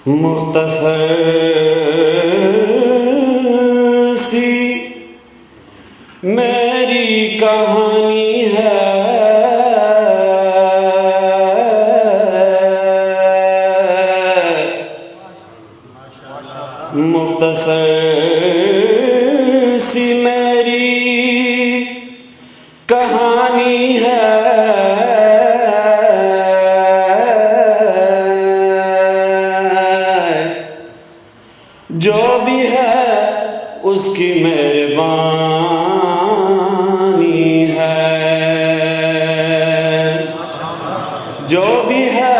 मुख्तसर सी मेरी कहानी है, मुख्तसर सी मेरी कहानी है। जो भी है उसकी मेहरबानी है, जो भी है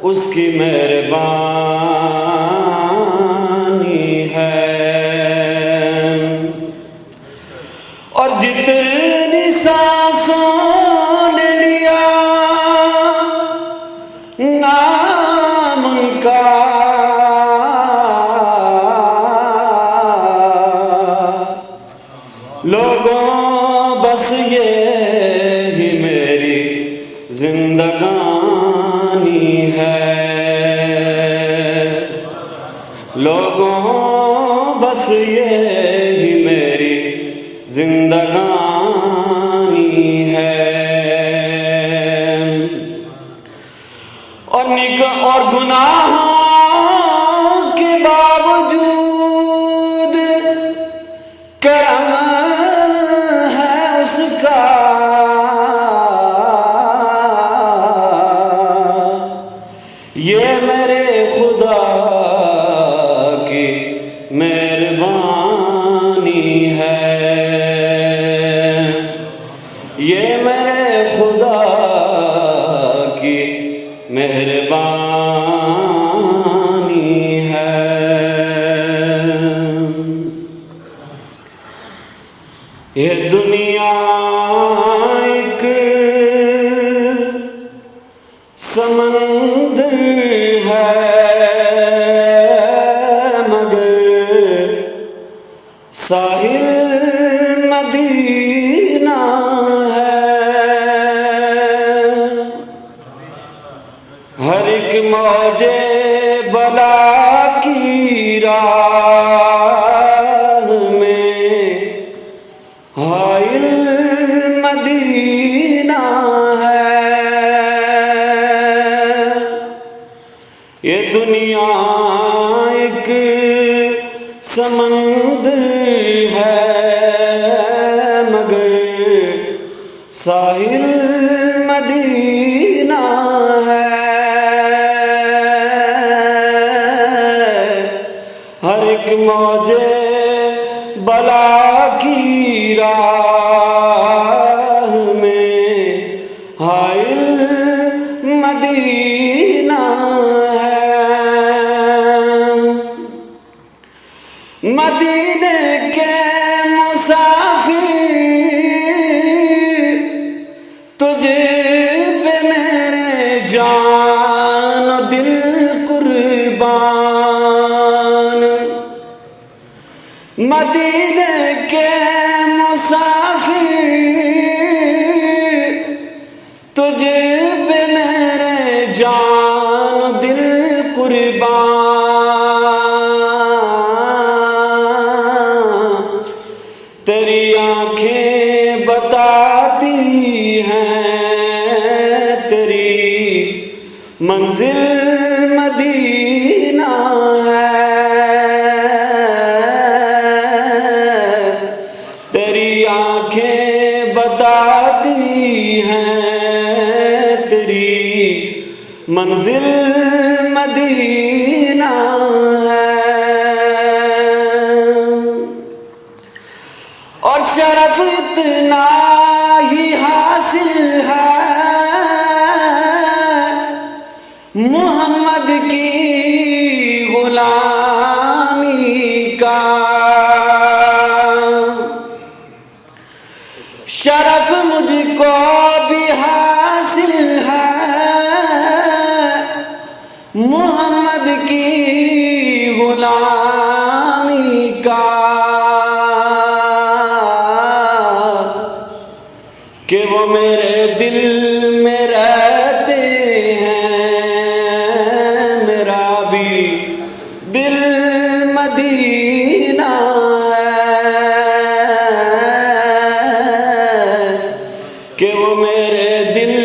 उसकी मेहरबानी है। और जितनी सांसों ने लिया नाम उनका, लोगों बस ये ही मेरी जिंदगानी है। लोगों बस ये ही मेरी जिंदगानी है। और गुनाहों के बावजूद करम है उसका, ये मेरे खुदा की मेहरबानी है। ये मेरे खुदा की मेहरबानी है। ये दुनिया एक समंदर है, मगर साहिल मदीना है। हर एक मौजे बला की राह में हाइल मदीना है। ये दुनिया एक समंदर है, मगर साहिल मदीना है। हर एक मौजे बला की राह में हाइल मदीना है। मदीने के मुसाफिर तुझे पे मेरे जान दिल कुर्बान। मदीने के मुसाफिर तुझे पे मेरे जान दिल कुर्बान। तेरी आंखें बताती हैं तेरी मंजिल मदीना है। तेरी आंखें बताती हैं तेरी मंजिल मदीना है। और शरफ इतना ही हासिल है मोहम्मद की गुलामी का। शरफ मुझको भी हासिल है मोहम्मद की गुलामी का। कि वो मेरे दिल में रहते हैं मेरे दिल